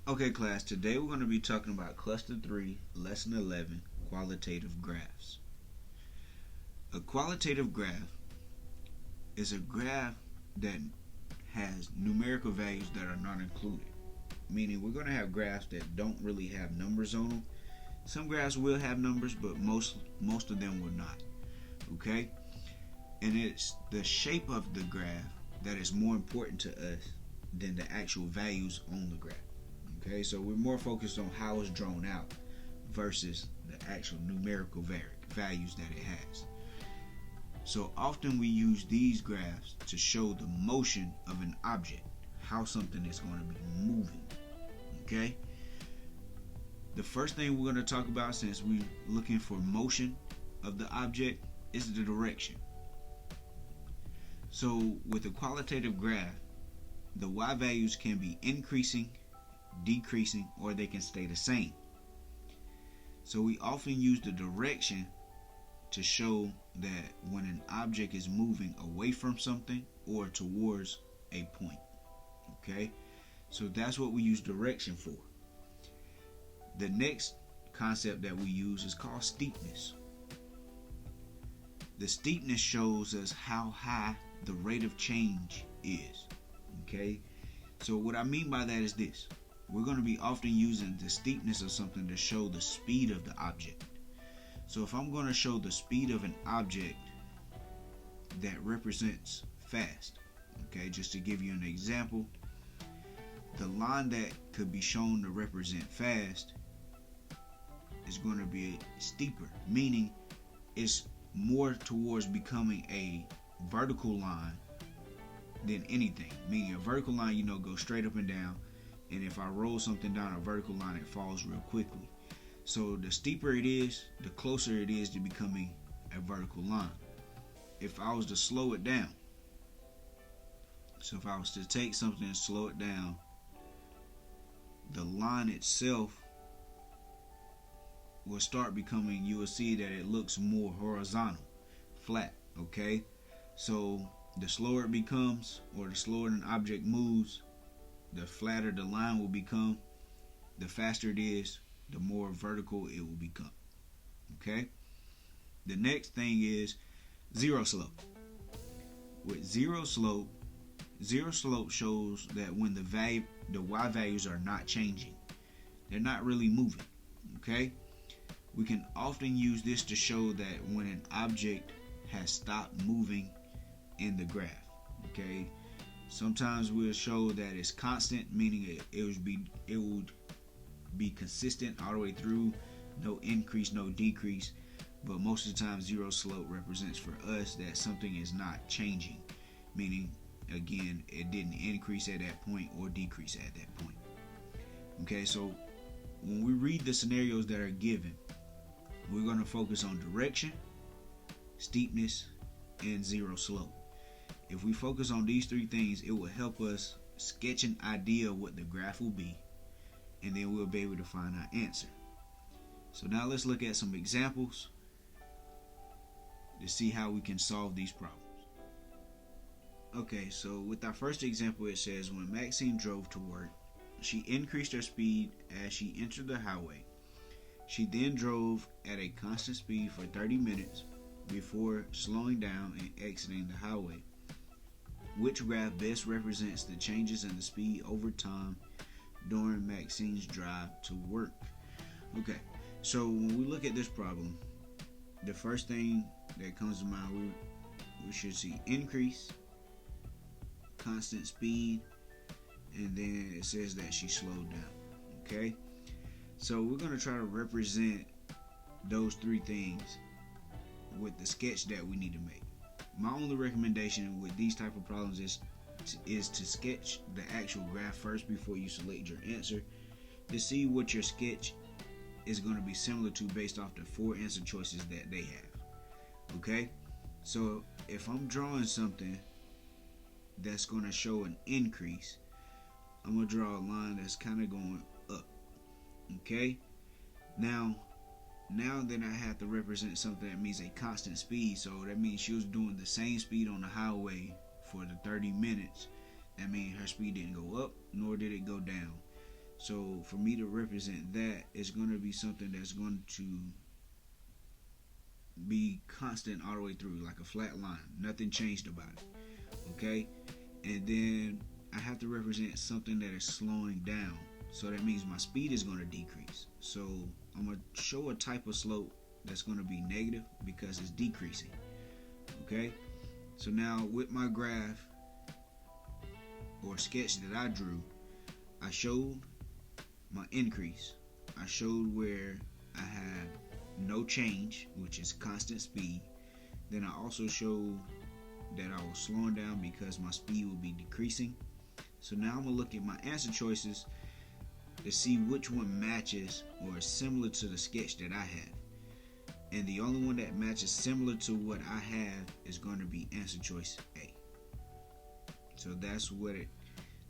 Okay, class, today we're going to be talking about Cluster 3, Lesson 11, Qualitative Graphs. A qualitative graph is a graph that has numerical values that are not included. Meaning we're going to have graphs that don't really have numbers on them. Some graphs will have numbers, but most of them will not. Okay? And it's the shape of the graph that is more important to us than the actual values on the graph. Okay, so we're more focused on how it's drawn out versus the actual numerical values that it has. So often we use these graphs to show the motion of an object, how something is going to be moving. Okay? The first thing we're going to talk about, since we're looking for motion of the object, is the direction. So with a qualitative graph, the y values can be increasing, decreasing, or they can stay the same. So we often use the direction to show that when an object is moving away from something or towards a point. Okay, so that's what we use direction for. The next concept that we use is called steepness. The steepness shows us how high the rate of change is. Okay, so what I mean by that is this: we're going to be often using the steepness of something to show the speed of the object. So if I'm going to show the speed of an object that represents fast, okay, just to give you an example, the line that could be shown to represent fast is going to be steeper, meaning it's more towards becoming a vertical line than anything. Meaning a vertical line, goes straight up and down, and if I roll something down a vertical line, it falls real quickly. So the steeper it is, the closer it is to becoming a vertical line. If I was to slow it down, so if I was to take something and slow it down, the line itself will start becoming, you will see that it looks more horizontal, flat, okay? So the slower it becomes, or the slower an object moves, the flatter the line will become. The faster it is, the more vertical it will become. Okay? The next thing is zero slope. With zero slope shows that when the y values are not changing. They're not really moving. Okay? We can often use this to show that when an object has stopped moving in the graph. Okay? Sometimes we'll show that it's constant, meaning it would be consistent all the way through, no increase, no decrease. But most of the time, zero slope represents for us that something is not changing, meaning, again, it didn't increase at that point or decrease at that point. Okay, so when we read the scenarios that are given, we're going to focus on direction, steepness, and zero slope. If we focus on these three things, it will help us sketch an idea of what the graph will be, and then we'll be able to find our answer. So now let's look at some examples to see how we can solve these problems. Okay, so with our first example, it says when Maxine drove to work, she increased her speed as she entered the highway. She then drove at a constant speed for 30 minutes before slowing down and exiting the highway. Which graph best represents the changes in the speed over time during Maxine's drive to work? Okay, so when we look at this problem, the first thing that comes to mind, we should see increase, constant speed, and then it says that she slowed down. Okay, so we're going to try to represent those three things with the sketch that we need to make. My only recommendation with these type of problems is to sketch the actual graph first before you select your answer, to see what your sketch is going to be similar to based off the 4 answer choices that they have. Okay, so if I'm drawing something that's going to show an increase, I'm going to draw a line that's kind of going up. Okay, now then I have to represent something that means a constant speed. So that means she was doing the same speed on the highway for the 30 minutes. That means her speed didn't go up nor did it go down. So for me to represent that, it's going to be something that's going to be constant all the way through, like a flat line. Nothing changed about it. Okay? And then I have to represent something that is slowing down. So that means my speed is going to decrease. So I'm going to show a type of slope that's going to be negative because it's decreasing. Okay? So now with my graph or sketch that I drew, I showed my increase. I showed where I had no change, which is constant speed. Then I also showed that I was slowing down because my speed would be decreasing. So now I'm going to look at my answer choices to see which one matches or is similar to the sketch that I have. And the only one that matches similar to what I have is going to be answer choice A. So that's what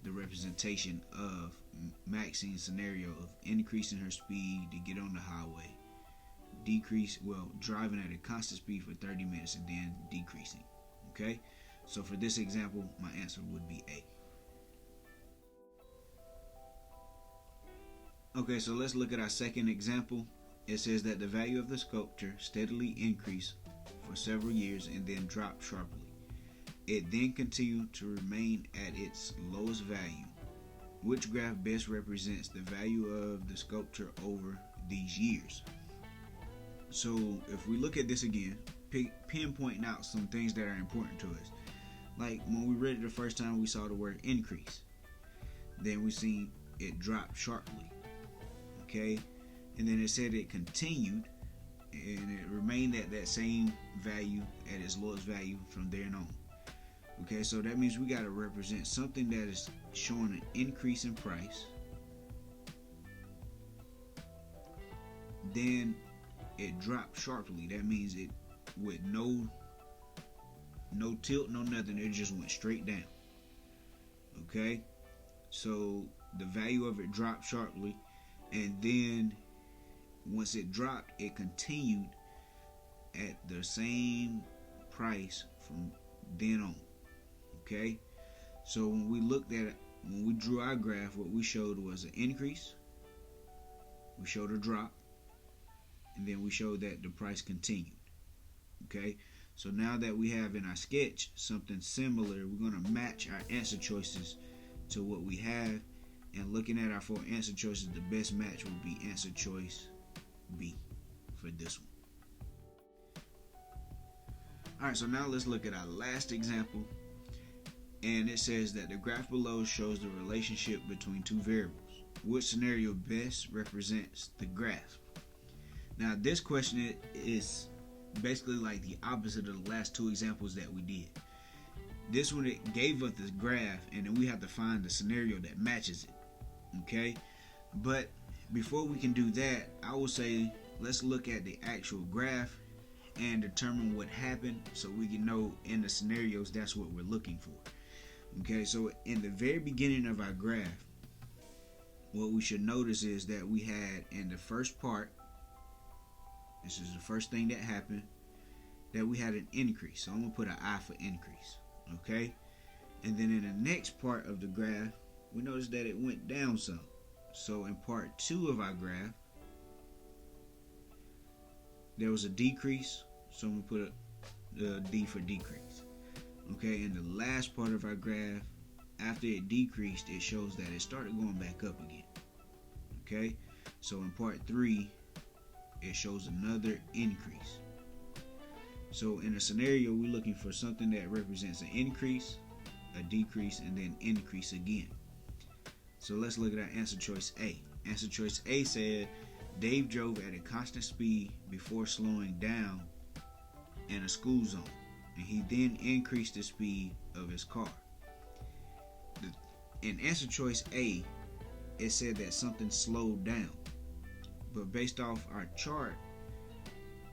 the representation of Maxine's scenario of increasing her speed to get on the highway, driving at a constant speed for 30 minutes and then decreasing. Okay? So for this example, my answer would be A. Okay, so let's look at our second example. It says that the value of the sculpture steadily increased for several years and then dropped sharply. It then continued to remain at its lowest value. Which graph best represents the value of the sculpture over these years? So if we look at this again, pinpointing out some things that are important to us. Like when we read it the first time, we saw the word increase. Then we seen it drop sharply. Okay? And then it said it continued and it remained at that same value, at its lowest value from there on. Okay, so that means we got to represent something that is showing an increase in price. Then it dropped sharply. That means it with no tilt, no nothing. It just went straight down. Okay, so the value of it dropped sharply, and then once it dropped, it continued at the same price from then on. Okay, so when we drew our graph, what we showed was an increase, we showed a drop, and then we showed that the price continued. Okay, so now that we have in our sketch something similar, we're going to match our answer choices to what we have. And looking at our four answer choices, the best match would be answer choice B for this one. Alright, so now let's look at our last example. And it says that the graph below shows the relationship between two variables. Which scenario best represents the graph? Now this question is basically like the opposite of the last two examples that we did. This one, it gave us this graph and then we have to find the scenario that matches it. Okay, but before we can do that, I will say let's look at the actual graph and determine what happened so we can know in the scenarios that's what we're looking for. Okay, so in the very beginning of our graph, what we should notice is that we had in the first part, this is the first thing that happened, that we had an increase. So I'm going to put an I for increase. Okay, and then in the next part of the graph, we notice that it went down some. So in part 2 of our graph, there was a decrease. So I'm going to put a D for decrease. Okay, in the last part of our graph, after it decreased, it shows that it started going back up again. Okay, so in part 3, it shows another increase. So in a scenario, we're looking for something that represents an increase, a decrease, and then increase again. So let's look at our answer choice A. Answer choice A said Dave drove at a constant speed before slowing down in a school zone, and he then increased the speed of his car. In answer choice A, it said that something slowed down, but based off our chart,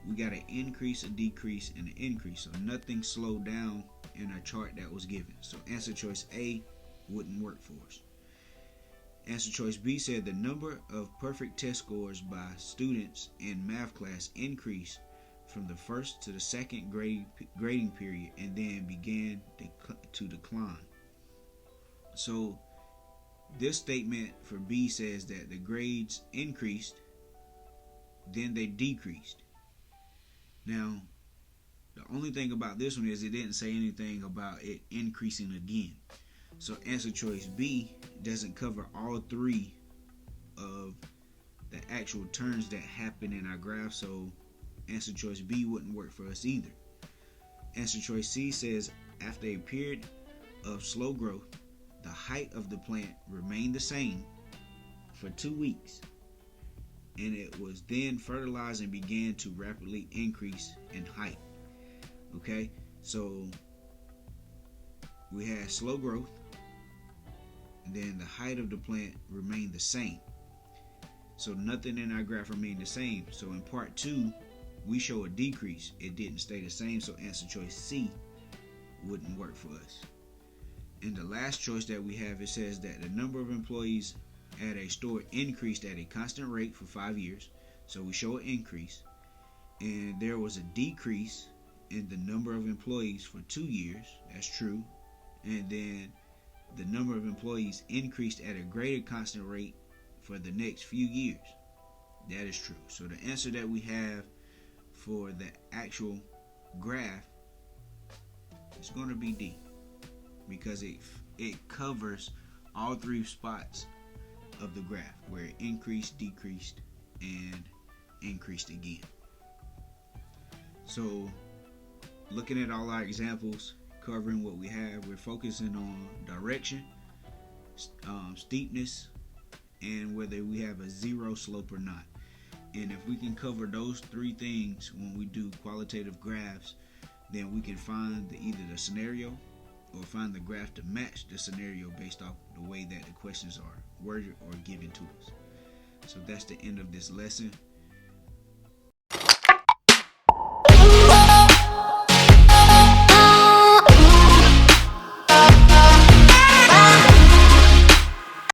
we got an increase, a decrease, and an increase. So nothing slowed down in our chart that was given. So answer choice A wouldn't work for us. Answer choice B said the number of perfect test scores by students in math class increased from the first to the second grading period and then began to decline. So this statement for B says that the grades increased, then they decreased. Now, the only thing about this one is it didn't say anything about it increasing again. So answer choice B doesn't cover all three of the actual turns that happen in our graph, so answer choice B wouldn't work for us either. Answer choice C says after a period of slow growth, the height of the plant remained the same for 2 weeks, and it was then fertilized and began to rapidly increase in height. Okay, so we had slow growth, and then the height of the plant remained the same. So nothing in our graph remained the same. So in part 2, we show a decrease. It didn't stay the same, so answer choice C wouldn't work for us. And the last choice that we have, it says that the number of employees at a store increased at a constant rate for 5 years. So we show an increase. And there was a decrease in the number of employees for 2 years. That's true. And then the number of employees increased at a greater constant rate for the next few years. That is true. So the answer that we have for the actual graph is going to be D, because it covers all three spots of the graph where it increased, decreased, and increased again. So looking at all our examples, covering what we have, we're focusing on direction, steepness, and whether we have a zero slope or not. And if we can cover those three things when we do qualitative graphs, then we can find either the scenario or find the graph to match the scenario based off the way that the questions are worded or given to us. So that's the end of this lesson.